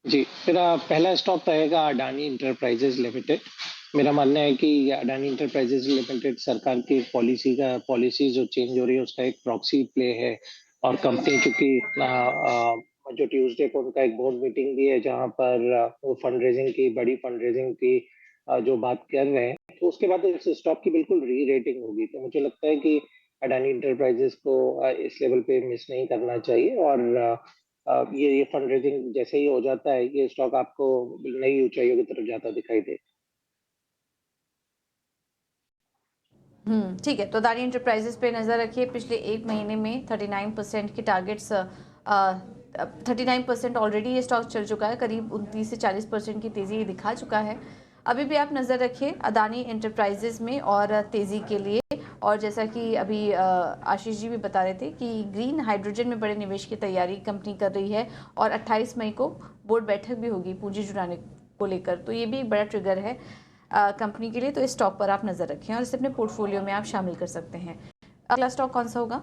जी, मेरा पहला स्टॉक रहेगा अडानी एंटरप्राइजेज़ लिमिटेड। मेरा मानना है कि अडानी एंटरप्राइजेज़ लिमिटेड सरकार की पॉलिसी जो चेंज हो रही है उसका एक प्रॉक्सी प्ले है और कंपनी चूँकि जो ट्यूसडे को उनका एक बोर्ड मीटिंग भी है जहाँ पर वो बड़ी फंड रेज़िंग की जो बात कर रहे हैं, तो उसके बाद इस स्टॉक की बिल्कुल री-रेटिंग होगी। तो मुझे लगता है कि अडानी एंटरप्राइजेज़ को इस लेवल पे मिस नहीं करना चाहिए और ये फंड रेज़िंग जैसे ही हो जाता है, ये स्टॉक आपको नई ऊँचाइयों की तरफ जाता दिखाई दे। ठीक है। तो अदानी एंटरप्राइजेज़ पे नज़र रखिए, पिछले 1 महीने में 39% के टारगेट्स 39% ऑलरेडी ये स्टॉक चल चुका है, करीब 29 से 40% की तेज़ी ये दिखा चुका है। अभी भी आप नज़र रखिए अदानी एंटरप्राइजेज़ में और तेज़ी के लिए। और जैसा कि अभी आशीष जी भी बता रहे थे कि ग्रीन हाइड्रोजन में बड़े निवेश की तैयारी कंपनी कर रही है और 28 मई को बोर्ड बैठक भी होगी पूंजी जुटाने को लेकर, तो ये भी एक बड़ा ट्रिगर है कंपनी के लिए। तो इस स्टॉक पर आप नज़र रखें और इसे अपने पोर्टफोलियो में आप शामिल कर सकते हैं। अगला स्टॉक कौन सा होगा?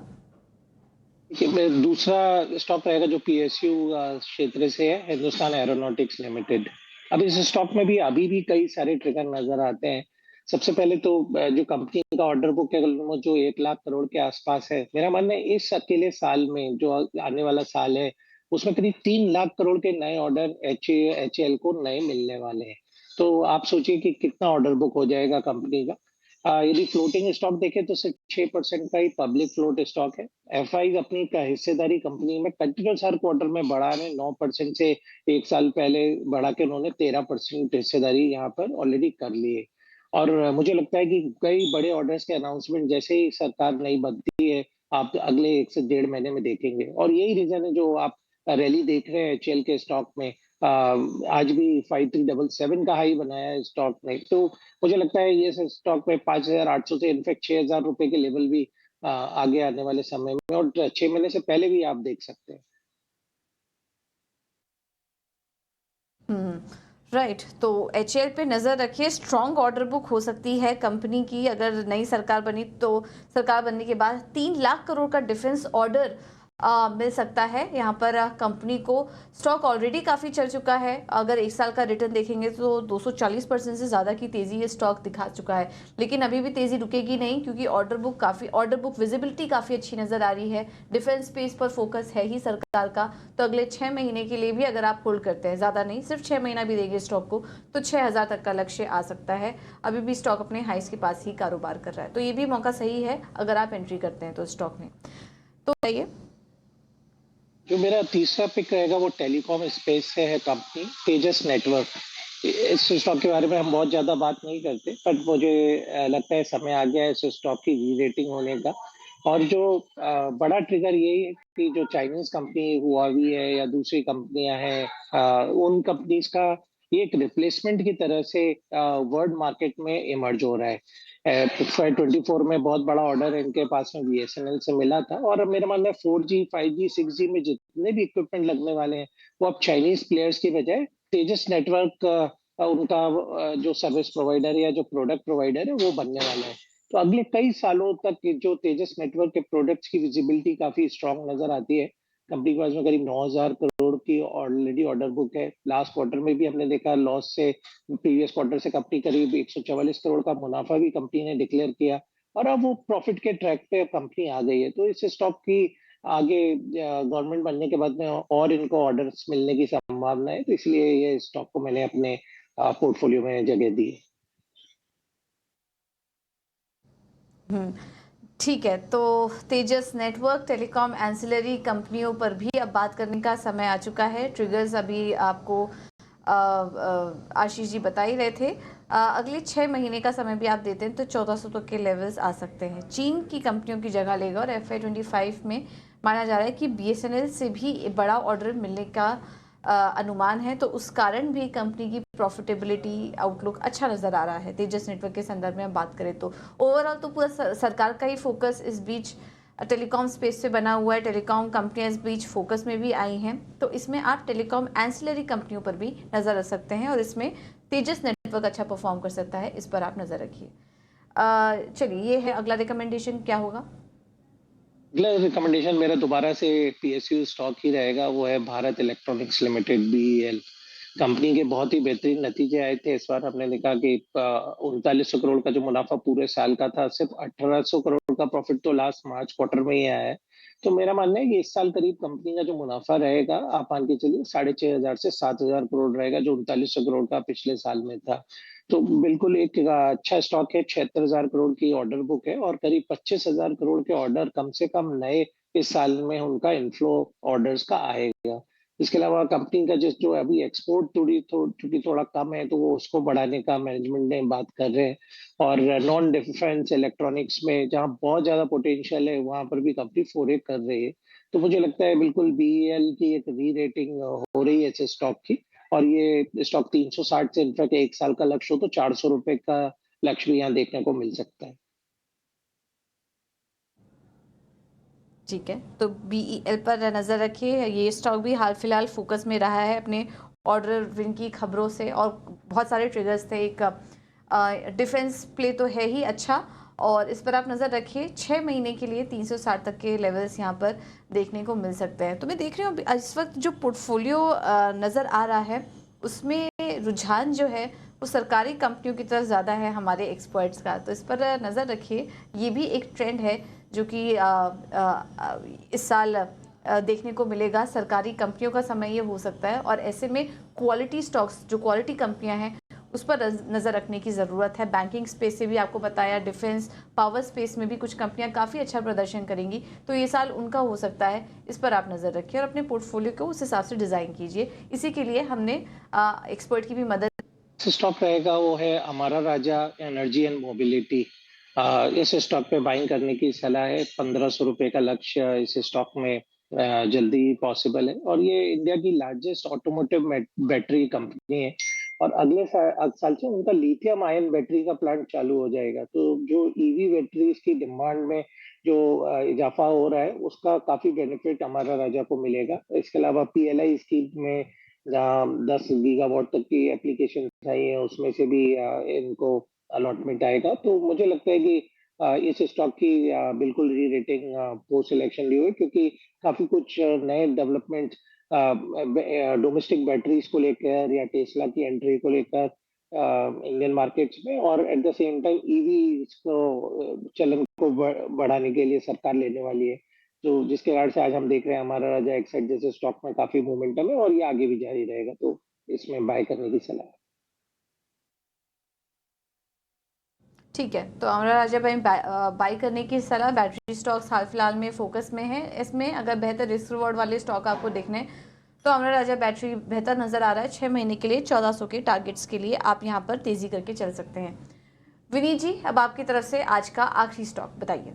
देखिए, मैं दूसरा स्टॉक रहेगा जो पीएसयू क्षेत्र से है, हिंदुस्तान एरोनॉटिक्स लिमिटेड। अब इस स्टॉक में भी अभी भी कई सारे ट्रिगर नज़र आते हैं। सबसे पहले तो जो कंपनी का ऑर्डर बुक है वो जो 1 लाख करोड़ के आसपास है। मेरा मानना है इस अकेले साल में जो आने वाला साल है, उसमें करीब 3 लाख करोड़ के नए ऑर्डर एचएएल को नए मिलने वाले हैं। तो आप सोचिए कि कितना ऑर्डर बुक हो जाएगा कंपनी का। यदि फ्लोटिंग स्टॉक देखें तो सिर्फ 6% का ही पब्लिक फ्लोट स्टॉक है। एफआईज अपनी का हिस्सेदारी कंपनी में कंटिन्यूअस हर क्वार्टर में बढ़ा रहे हैं। 9% से 1 साल पहले बढ़ा के उन्होंने 13% हिस्सेदारी यहाँ पर ऑलरेडी कर ली है। और मुझे लगता है कि कई बड़े ऑर्डर्स के अनाउंसमेंट जैसे ही सरकार नई बनती है, आप अगले 1 से डेढ़ महीने में देखेंगे और यही रीज़न है जो आप रैली देख रहे हैं एचएएल के स्टॉक में। आज भी 5377 का हाई बनाया है स्टॉक ने। तो मुझे लगता है ये स्टॉक में 5,800 से इनफैक्ट 6,000 रुपए के लेवल भी आगे आने वाले समय में और 6 महीने से पहले भी आप देख सकते हैं। राइट। तो एचएएल पे नज़र रखिए, स्ट्रॉन्ग ऑर्डर बुक हो सकती है कंपनी की अगर नई सरकार बनी तो। सरकार बनने के बाद 3 लाख करोड़ का डिफेंस ऑर्डर मिल सकता है। यहाँ पर कंपनी को स्टॉक ऑलरेडी काफ़ी चल चुका है। अगर 1 साल का रिटर्न देखेंगे तो 240% से ज़्यादा की तेज़ी ये स्टॉक दिखा चुका है। लेकिन अभी भी तेज़ी रुकेगी नहीं, क्योंकि ऑर्डर बुक विजिबिलिटी काफ़ी अच्छी नज़र आ रही है। डिफेंस स्पेस पर फोकस है ही सरकार का। तो अगले 6 महीने के लिए भी अगर आप होल्ड करते हैं, ज़्यादा नहीं, सिर्फ 6 महीना भी देंगे स्टॉक को, तो 6,000 तक का लक्ष्य आ सकता है। अभी भी स्टॉक अपने हाइस के पास ही कारोबार कर रहा है, तो ये भी मौका सही है अगर आप एंट्री करते हैं तो स्टॉक में। तो बताइए। जो मेरा तीसरा पिक रहेगा वो टेलीकॉम स्पेस से है कंपनी तेजस नेटवर्क। इस स्टॉक के बारे में हम बहुत ज़्यादा बात नहीं करते, बट मुझे लगता है समय आ गया है इस स्टॉक की री-रेटिंग होने का। और जो बड़ा ट्रिगर यही है कि जो चाइनीज़ कंपनी हुआवी है या दूसरी कंपनियाँ हैं उन कंपनीज़ का ये एक रिप्लेसमेंट की तरह से वर्ल्ड मार्केट में इमर्ज हो रहा है। FY 24 में बहुत बड़ा ऑर्डर इनके पास में बीएसएनएल से मिला था और अब मेरा मानना है 4G, 5G, 6G में जितने भी इक्विपमेंट लगने वाले हैं, वो अब चाइनीज़ प्लेयर्स की बजाय तेजस नेटवर्क उनका जो सर्विस प्रोवाइडर या जो प्रोडक्ट प्रोवाइडर है, वो बनने वाला है। तो अगले कई सालों तक ये जो तेजस नेटवर्क के प्रोडक्ट्स की विजिबिलिटी काफ़ी स्ट्रॉन्ग नज़र आती है। कंपनी के पास में करीब 9,000 करोड़ की ऑलरेडी ऑर्डर बुक है। लास्ट क्वार्टर में भी हमने देखा लॉस से प्रीवियस क्वार्टर से कंपनी करीब 144 करोड़ का मुनाफा भी कंपनी ने डिक्लेयर किया और अब वो प्रॉफिट के ट्रैक पे कंपनी आ गई है। तो इस स्टॉक की आगे गवर्नमेंट बनने के बाद में और इनको ऑर्डर्स मिलने की संभावना है, तो इसलिए ये स्टॉक को मैंने अपने पोर्टफोलियो में जगह दी है। हम्म ठीक है। तो तेजस नेटवर्क, टेलीकॉम, एंसिलरी कंपनियों पर भी अब बात करने का समय आ चुका है। ट्रिगर्स अभी आपको आशीष जी बता ही रहे थे। अगले 6 महीने का समय भी आप देते हैं तो 1400 तक के लेवल्स आ सकते हैं। चीन की कंपनियों की जगह लेगा और FY 25 में माना जा रहा है कि बीएसएनएल से भी बड़ा ऑर्डर मिलने का अनुमान है। तो उस कारण भी कंपनी की प्रॉफिटेबिलिटी आउटलुक अच्छा नज़र आ रहा है। तेजस नेटवर्क के संदर्भ में हम बात करें तो ओवरऑल तो पूरा सरकार का ही फोकस इस बीच टेलीकॉम स्पेस से बना हुआ है। टेलीकॉम कंपनियां इस बीच फोकस में भी आई हैं, तो इसमें आप टेलीकॉम एंसिलरी कंपनियों पर भी नज़र रख सकते हैं और इसमें तेजस नेटवर्क अच्छा परफॉर्म कर सकता है, इस पर आप नज़र रखिए। चलिए, ये है अगला रिकमेंडेशन, क्या होगा? अगला रिकमेंडेशन मेरा दोबारा से पीएसयू स्टॉक ही रहेगा, वो है Bharat electronics limited BEL. Company के बहुत ही बेहतरीन नतीजे आए थे। इस बार हमने देखा कि 3900 करोड़ का जो मुनाफा पूरे साल का था, सिर्फ 1800 करोड़ का प्रॉफिट तो लास्ट मार्च क्वार्टर में ही आया है। तो मेरा मानना है कि इस साल करीब कंपनी का जो मुनाफा रहेगा, आप मान के चलिए 6500 से 7000 करोड़ रहेगा, जो 3900 करोड़ का पिछले साल में था। तो बिल्कुल एक अच्छा स्टॉक है, 76,000 करोड़ की ऑर्डर बुक है और करीब 25,000 करोड़ के ऑर्डर कम से कम नए इस साल में उनका इनफ्लो ऑर्डर्स का आएगा। इसके अलावा कंपनी का जो अभी एक्सपोर्ट चूँकि थोड़ा कम है, तो वो उसको बढ़ाने का मैनेजमेंट ने बात कर रहे हैं और नॉन डिफेंस इलेक्ट्रॉनिक्स में जहाँ बहुत ज़्यादा पोटेंशियल है, वहाँ पर भी कंपनी फोरे कर रही है। तो मुझे लगता है बिल्कुल बीईएल की एक री-रेटिंग हो रही है इस स्टॉक की और ये स्टॉक 360 से इनफैक्ट 1 साल का लक्ष्य हो तो ₹400 का लक्ष्य भी यहाँ देखने को मिल सकता है। ठीक है, तो बीईएल पर नज़र रखिए। ये स्टॉक भी हाल फिलहाल फोकस में रहा है अपने ऑर्डर विन की खबरों से और बहुत सारे ट्रिगर्स थे। एक डिफेंस प्ले तो है ही अच्छा और इस पर आप नज़र रखिए। 6 महीने के लिए 360 तक के लेवल्स यहाँ पर देखने को मिल सकते हैं। तो मैं देख रही हूँ इस वक्त जो पोर्टफोलियो नज़र आ रहा है उसमें रुझान जो है वो सरकारी कंपनियों की तरफ ज़्यादा है हमारे एक्सपर्ट्स का। तो इस पर नज़र रखिए। ये भी एक ट्रेंड है जो कि इस साल देखने को मिलेगा। सरकारी कंपनियों का समय ये हो सकता है और ऐसे में क्वालिटी स्टॉक्स जो क्वालिटी कंपनियां हैं उस पर नज़र रखने की ज़रूरत है। बैंकिंग स्पेस से भी आपको बताया, डिफेंस पावर स्पेस में भी कुछ कंपनियां काफ़ी अच्छा प्रदर्शन करेंगी, तो ये साल उनका हो सकता है। इस पर आप नज़र रखिए और अपने पोर्टफोलियो को उस हिसाब से डिज़ाइन कीजिए। इसी के लिए हमने एक्सपर्ट की भी मदद। स्टॉक रहेगा वो है Amara Raja energy and mobility. इस स्टॉक पे बाइंग करने की सलाह है। ₹1500 का लक्ष्य इस स्टॉक में जल्दी पॉसिबल है और ये इंडिया की लार्जेस्ट ऑटोमोटिव बैटरी कंपनी है और अगले साल से उनका लिथियम आयन बैटरी का प्लांट चालू हो जाएगा। तो जो ईवी बैटरीज की डिमांड में जो इजाफा हो रहा है उसका काफी बेनिफिट हमारा राजा को मिलेगा। इसके अलावा पीएलआई स्कीम में जहाँ 10 गीगावाट तक की एप्लीकेशन आई है उसमें से भी इनको अलॉटमेंट आएगा। तो मुझे लगता है कि इस स्टॉक की बिल्कुल री रेटिंग पोस्ट इलेक्शन ली हुई क्योंकि काफी कुछ नए डेवलपमेंट डोमेस्टिक बैटरीज को लेकर या टेस्ला की एंट्री को लेकर इंडियन मार्केट्स में और at the same time EV को चलन को बढ़ाने के लिए सरकार लेने वाली है। तो जिसके कारण से आज हम देख रहे हैं हमारा राजा एक्साइड जैसे स्टॉक में काफी मोमेंटम है और ये आगे भी जारी रहेगा। तो इसमें बाय करने की सलाह है। ठीक है, तो अमरा राजा भाई बाई करने की सलाह। बैटरी स्टॉक्स हाल फिलहाल में फोकस में है। इसमें अगर बेहतर रिस्क रिवॉर्ड वाले स्टॉक आपको देखने तो अमरा राजा बैटरी बेहतर नज़र आ रहा है। 6 महीने के लिए 1400 के टारगेट्स के लिए आप यहाँ पर तेज़ी करके चल सकते हैं। विनीत जी, अब आपकी तरफ से आज का आखिरी स्टॉक बताइए।